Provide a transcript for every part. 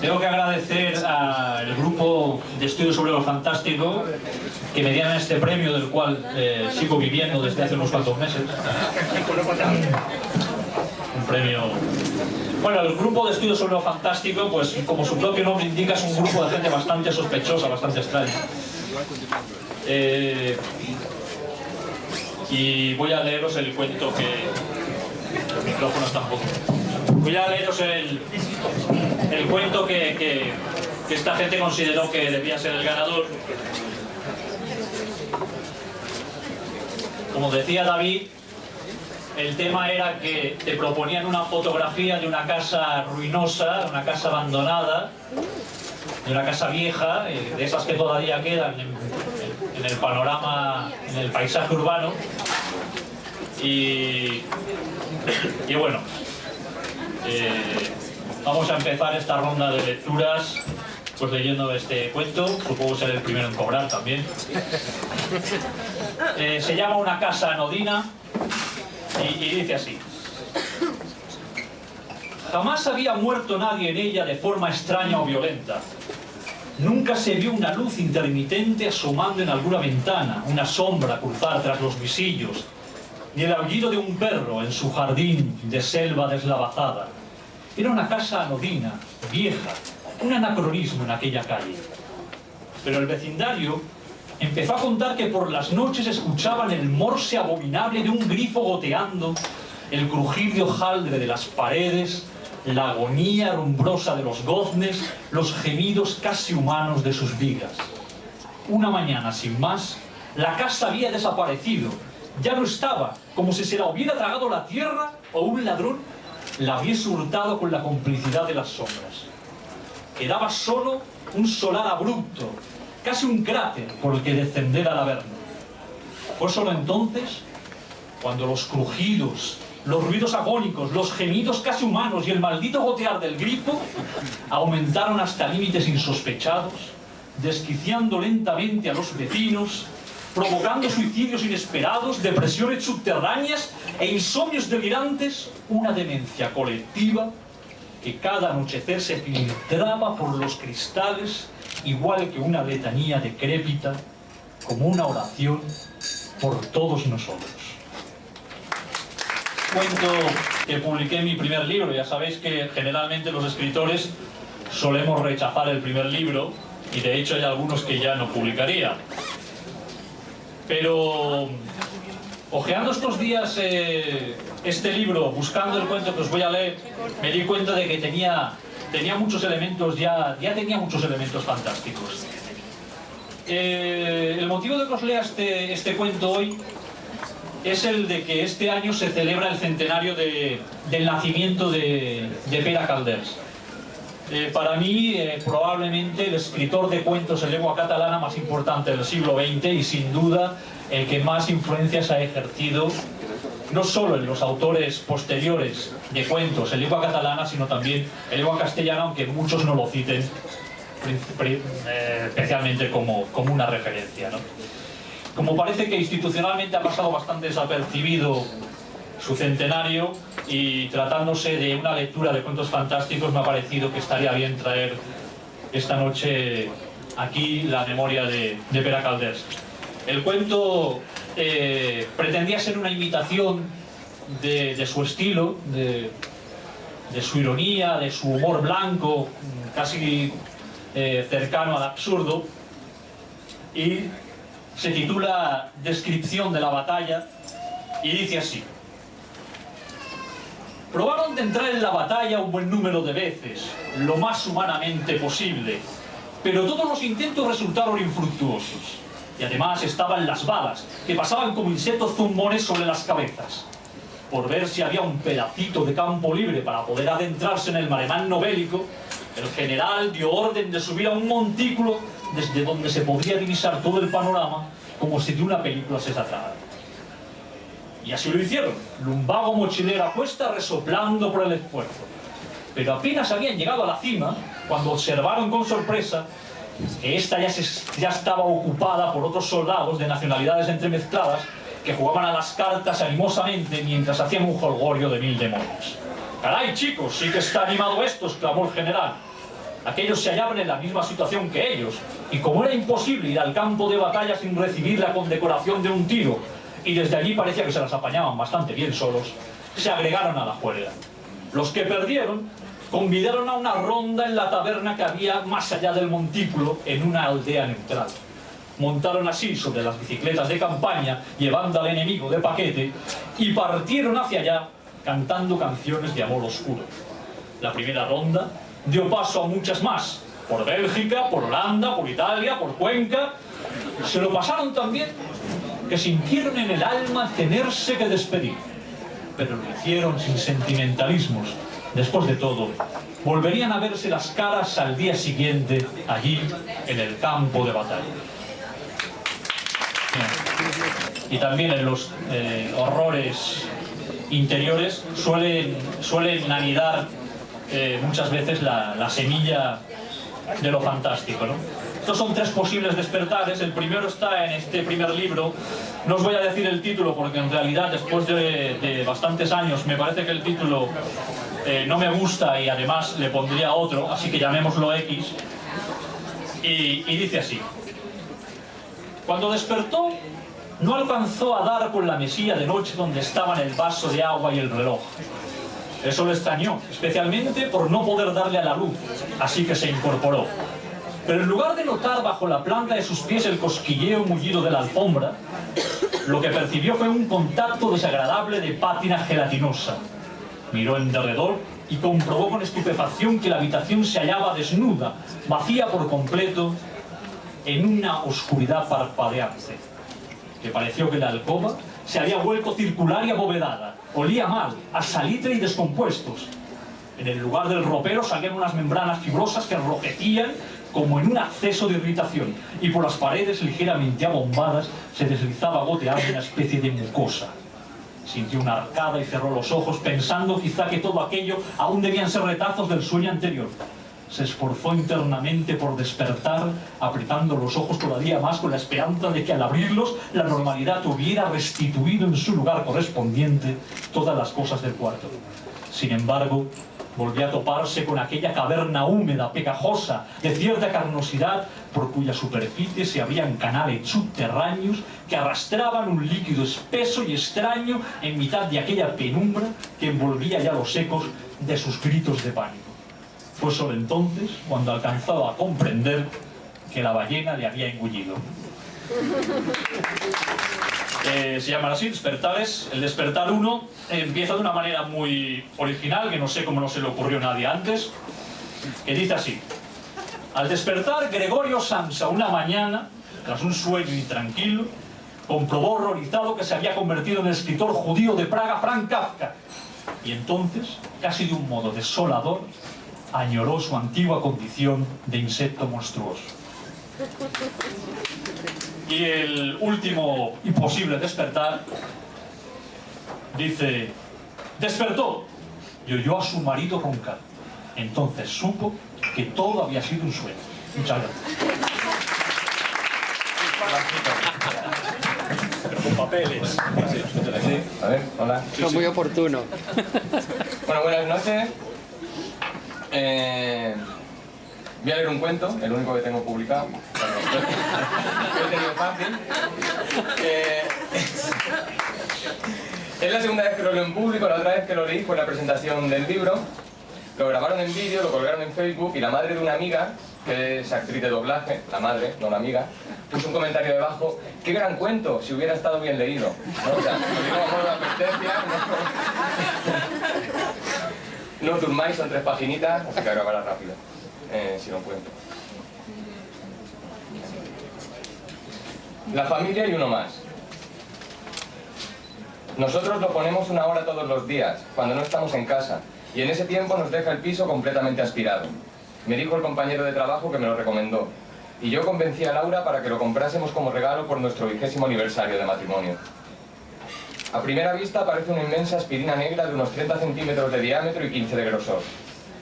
Tengo que agradecer al grupo de estudios sobre lo fantástico que me dieron este premio, del cual sigo viviendo desde hace unos cuantos meses. Un premio... Bueno, el grupo de estudios sobre lo fantástico, pues como su propio nombre indica, es un grupo de gente bastante sospechosa, bastante extraña. Y voy a leeros el cuento que... El micrófono está un poco... Voy a leeros el cuento que esta gente consideró que debía ser el ganador. Como decía David, el tema era que te proponían una fotografía de una casa ruinosa, una casa abandonada, de una casa vieja, de esas que todavía quedan en el panorama, en el paisaje urbano. Y bueno, vamos a empezar esta ronda de lecturas pues leyendo este cuento. Supongo ser el primero en cobrar también. Se llama Una casa anodina y dice así: jamás había muerto nadie en ella de forma extraña o violenta. Nunca se vio una luz intermitente asomando en alguna ventana, una sombra cruzar tras los visillos, ni el aullido de un perro en su jardín de selva deslavazada. Era una casa anodina, vieja, un anacronismo en aquella calle. Pero el vecindario empezó a contar que por las noches escuchaban el morse abominable de un grifo goteando, el crujir de hojaldre de las paredes, la agonía arumbrosa de los goznes, los gemidos casi humanos de sus vigas. Una mañana, sin más, la casa había desaparecido. Ya no estaba, como si se la hubiera tragado la tierra o un ladrón la hubiese hurtado con la complicidad de las sombras. Quedaba solo un solar abrupto, casi un cráter por el que descender al averno. Fue solo entonces cuando los crujidos, los ruidos agónicos, los gemidos casi humanos y el maldito gotear del grifo aumentaron hasta límites insospechados, desquiciando lentamente a los vecinos, provocando suicidios inesperados, depresiones subterráneas e insomnios delirantes, una demencia colectiva que cada anochecer se filtraba por los cristales igual que una letanía decrépita, como una oración por todos nosotros. Cuento que publiqué en mi primer libro. Ya sabéis que generalmente los escritores solemos rechazar el primer libro y de hecho hay algunos que ya no publicaría. Pero hojeando estos días este libro, buscando el cuento que os voy a leer, me di cuenta de que tenía muchos elementos, ya tenía muchos elementos fantásticos. El motivo de que os lea este cuento hoy es el de que este año se celebra el centenario del nacimiento de Pere Calders. Para mí, probablemente el escritor de cuentos en lengua catalana más importante del siglo XX y sin duda el que más influencias ha ejercido no solo en los autores posteriores de cuentos en lengua catalana, sino también en lengua castellana, aunque muchos no lo citen especialmente como una referencia, ¿no? Como parece que institucionalmente ha pasado bastante desapercibido su centenario, y tratándose de una lectura de cuentos fantásticos, me ha parecido que estaría bien traer esta noche aquí la memoria de Pere Calders. El cuento pretendía ser una imitación de su estilo, de su ironía, de su humor blanco, casi cercano al absurdo, y se titula Descripción de la batalla y dice así: probaron de entrar en la batalla un buen número de veces, lo más humanamente posible, pero todos los intentos resultaron infructuosos. Y además estaban las balas, que pasaban como insectos zumbones sobre las cabezas. Por ver si había un pedacito de campo libre para poder adentrarse en el maremán bélico, el general dio orden de subir a un montículo desde donde se podría divisar todo el panorama como si de una película se tratara. Y así lo hicieron, lumbago mochilera puesta, resoplando por el esfuerzo. Pero apenas habían llegado a la cima, cuando observaron con sorpresa que esta ya estaba ocupada por otros soldados de nacionalidades entremezcladas que jugaban a las cartas animosamente mientras hacían un jolgorio de 1000 demonios. «Caray, chicos, sí que está animado esto», exclamó el general. Aquellos se hallaban en la misma situación que ellos, y como era imposible ir al campo de batalla sin recibir la condecoración de un tiro, y desde allí parecía que se las apañaban bastante bien solos, se agregaron a la juerga. Los que perdieron convidaron a una ronda en la taberna que había más allá del montículo, en una aldea neutral. Montaron así sobre las bicicletas de campaña, llevando al enemigo de paquete, y partieron hacia allá cantando canciones de amor oscuro. La primera ronda dio paso a muchas más, por Bélgica, por Holanda, por Italia, por Cuenca. Se lo pasaron tan bien que sintieron en el alma tenerse que despedir, pero lo hicieron sin sentimentalismos. Después de todo, volverían a verse las caras al día siguiente, allí, en el campo de batalla. Y también en los horrores interiores suelen anidar muchas veces la semilla de lo fantástico, ¿no? Estos son 3 posibles despertares. El primero está en este primer libro. No os voy a decir el título porque en realidad después de bastantes años me parece que el título no me gusta y además le pondría otro, así que llamémoslo X. Y dice así: cuando despertó, no alcanzó a dar con la mesilla de noche donde estaban el vaso de agua y el reloj. Eso le extrañó, especialmente por no poder darle a la luz, así que se incorporó. Pero en lugar de notar bajo la planta de sus pies el cosquilleo mullido de la alfombra, lo que percibió fue un contacto desagradable de pátina gelatinosa. Miró en derredor y comprobó con estupefacción que la habitación se hallaba desnuda, vacía por completo, en una oscuridad parpadeante. Le pareció que la alcoba se había vuelto circular y abovedada. Olía mal, a salitre y descompuestos. En el lugar del ropero salían unas membranas fibrosas que enrojecían como en un acceso de irritación, y por las paredes ligeramente abombadas se deslizaba goteando una especie de mucosa. Sintió una arcada y cerró los ojos, pensando quizá que todo aquello aún debían ser retazos del sueño anterior. Se esforzó internamente por despertar, apretando los ojos todavía más con la esperanza de que al abrirlos la normalidad hubiera restituido en su lugar correspondiente todas las cosas del cuarto. Sin embargo, volvió a toparse con aquella caverna húmeda, pegajosa, de cierta carnosidad, por cuya superficie se abrían canales subterráneos que arrastraban un líquido espeso y extraño en mitad de aquella penumbra que envolvía ya los ecos de sus gritos de pánico. Fue solo entonces cuando alcanzó a comprender que la ballena le había engullido. Se llaman así, despertares. El despertar 1 empieza de una manera muy original, que no sé cómo no se le ocurrió a nadie antes, que dice así: al despertar, Gregorio Samsa una mañana, tras un sueño intranquilo, comprobó horrorizado que se había convertido en el escritor judío de Praga, Franz Kafka, y entonces, casi de un modo desolador, añoró su antigua condición de insecto monstruoso. Y el último imposible despertar dice: despertó y oyó a su marido roncar. Entonces supo que todo había sido un sueño. Muchas gracias. Pero con papeles. Sí, a ver, hola. Eso es muy oportuno. Bueno, buenas noches. Voy a leer un cuento, el único que tengo publicado. Lo he tenido fácil. Es la segunda vez que lo leo en público. La otra vez que lo leí fue la presentación del libro. Lo grabaron en vídeo, lo colgaron en Facebook, y la madre de una amiga, que es actriz de doblaje, la madre, no la amiga, puso un comentario debajo: ¡qué gran cuento! Si hubiera estado bien leído, ¿no? O sea, lo digo a modo de advertencia, ¿no? No durmáis, son 3 paginitas, así que acabará rápido, si no cuento. La familia y uno más. Nosotros lo ponemos 1 hora todos los días, cuando no estamos en casa, y en ese tiempo nos deja el piso completamente aspirado. Me dijo el compañero de trabajo que me lo recomendó, y yo convencí a Laura para que lo comprásemos como regalo por nuestro 20º aniversario de matrimonio. A primera vista parece una inmensa aspirina negra de unos 30 centímetros de diámetro y 15 de grosor.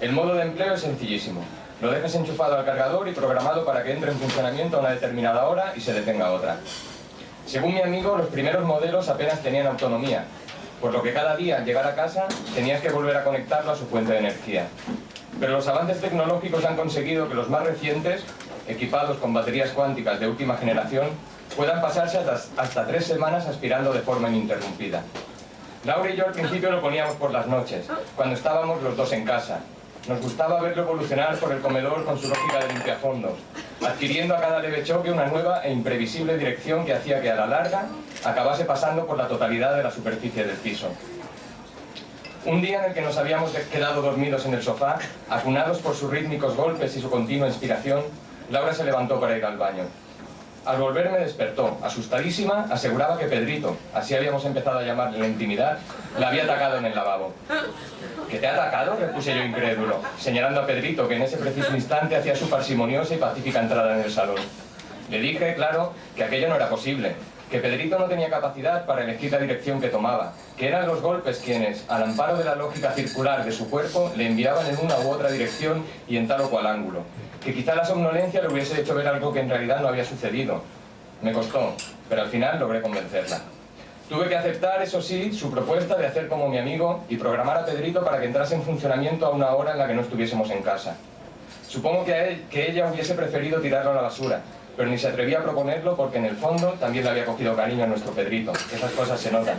El modo de empleo es sencillísimo. Lo dejas enchufado al cargador y programado para que entre en funcionamiento a una determinada hora y se detenga a otra. Según mi amigo, los primeros modelos apenas tenían autonomía, por lo que cada día al llegar a casa tenías que volver a conectarlo a su fuente de energía. pero los avances tecnológicos han conseguido que los más recientes, equipados con baterías cuánticas de última generación, puedan pasarse hasta 3 semanas aspirando de forma ininterrumpida. Laura y yo al principio lo poníamos por las noches, cuando estábamos los dos en casa. Nos gustaba verlo evolucionar por el comedor con su lógica de limpiafondos, adquiriendo a cada leve choque una nueva e imprevisible dirección que hacía que a la larga acabase pasando por la totalidad de la superficie del piso. Un día en el que nos habíamos quedado dormidos en el sofá, acunados por sus rítmicos golpes y su continua inspiración, Laura se levantó para ir al baño. Al volver me despertó, asustadísima, aseguraba que Pedrito, así habíamos empezado a llamarle en la intimidad, la había atacado en el lavabo. ¿Qué te ha atacado?, repuse yo incrédulo, señalando a Pedrito, que en ese preciso instante hacía su parsimoniosa y pacífica entrada en el salón. Le dije, claro, que aquello no era posible, que Pedrito no tenía capacidad para elegir la dirección que tomaba, que eran los golpes quienes, al amparo de la lógica circular de su cuerpo, le enviaban en una u otra dirección y en tal o cual ángulo, que quizá la somnolencia le hubiese hecho ver algo que en realidad no había sucedido. Me costó, pero al final logré convencerla. Tuve que aceptar, eso sí, su propuesta de hacer como mi amigo y programar a Pedrito para que entrase en funcionamiento a una hora en la que no estuviésemos en casa. Supongo que ella hubiese preferido tirarlo a la basura, pero ni se atrevía a proponerlo porque en el fondo también le había cogido cariño a nuestro Pedrito. Esas cosas se notan.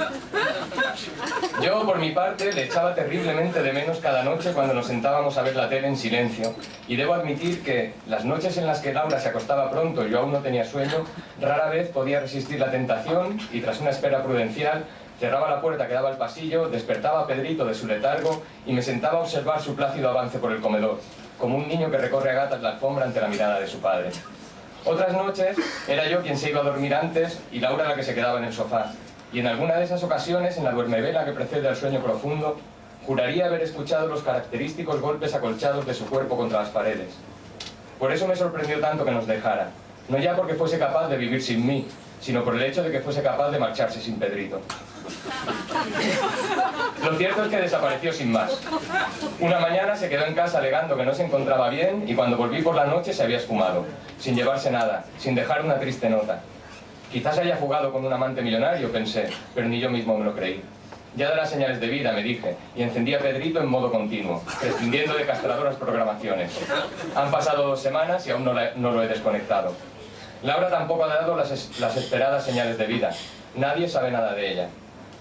Yo, por mi parte, le echaba terriblemente de menos cada noche cuando nos sentábamos a ver la tele en silencio, y debo admitir que las noches en las que Laura se acostaba pronto y yo aún no tenía sueño, rara vez podía resistir la tentación y, tras una espera prudencial, cerraba la puerta que daba al pasillo, despertaba a Pedrito de su letargo y me sentaba a observar su plácido avance por el comedor, como un niño que recorre a gatas la alfombra ante la mirada de su padre. Otras noches era yo quien se iba a dormir antes y Laura la que se quedaba en el sofá. Y en alguna de esas ocasiones, en la duermevela que precede al sueño profundo, juraría haber escuchado los característicos golpes acolchados de su cuerpo contra las paredes. Por eso me sorprendió tanto que nos dejara, no ya porque fuese capaz de vivir sin mí, sino por el hecho de que fuese capaz de marcharse sin Pedrito. Lo cierto es que desapareció sin más. Una mañana se quedó en casa alegando que no se encontraba bien y cuando volví por la noche se había esfumado, sin llevarse nada, sin dejar una triste nota. Quizás haya jugado con un amante millonario, pensé, pero ni yo mismo me lo creí. Ya dará señales de vida, me dije, y encendí a Pedrito en modo continuo, prescindiendo de castradoras programaciones. Han pasado 2 semanas y aún no lo he desconectado. Laura tampoco ha dado las esperadas señales de vida. Nadie sabe nada de ella.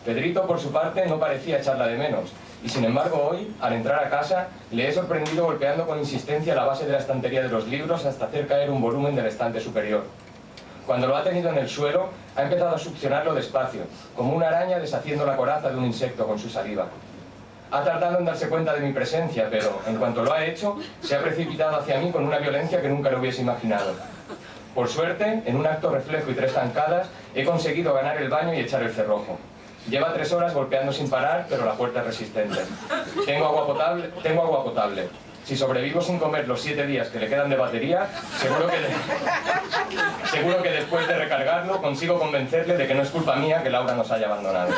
Pedrito, por su parte, no parecía echarla de menos, y sin embargo hoy, al entrar a casa, le he sorprendido golpeando con insistencia la base de la estantería de los libros hasta hacer caer un volumen del estante superior. Cuando lo ha tenido en el suelo, ha empezado a succionarlo despacio, como una araña deshaciendo la coraza de un insecto con su saliva. Ha tardado en darse cuenta de mi presencia, pero en cuanto lo ha hecho, se ha precipitado hacia mí con una violencia que nunca lo hubiese imaginado. Por suerte, en un acto reflejo y 3 zancadas, he conseguido ganar el baño y echar el cerrojo. Lleva 3 horas golpeando sin parar, pero la puerta es resistente. Tengo agua potable. Si sobrevivo sin comer los 7 días que le quedan de batería, seguro que después de recargarlo consigo convencerle de que no es culpa mía que Laura nos haya abandonado.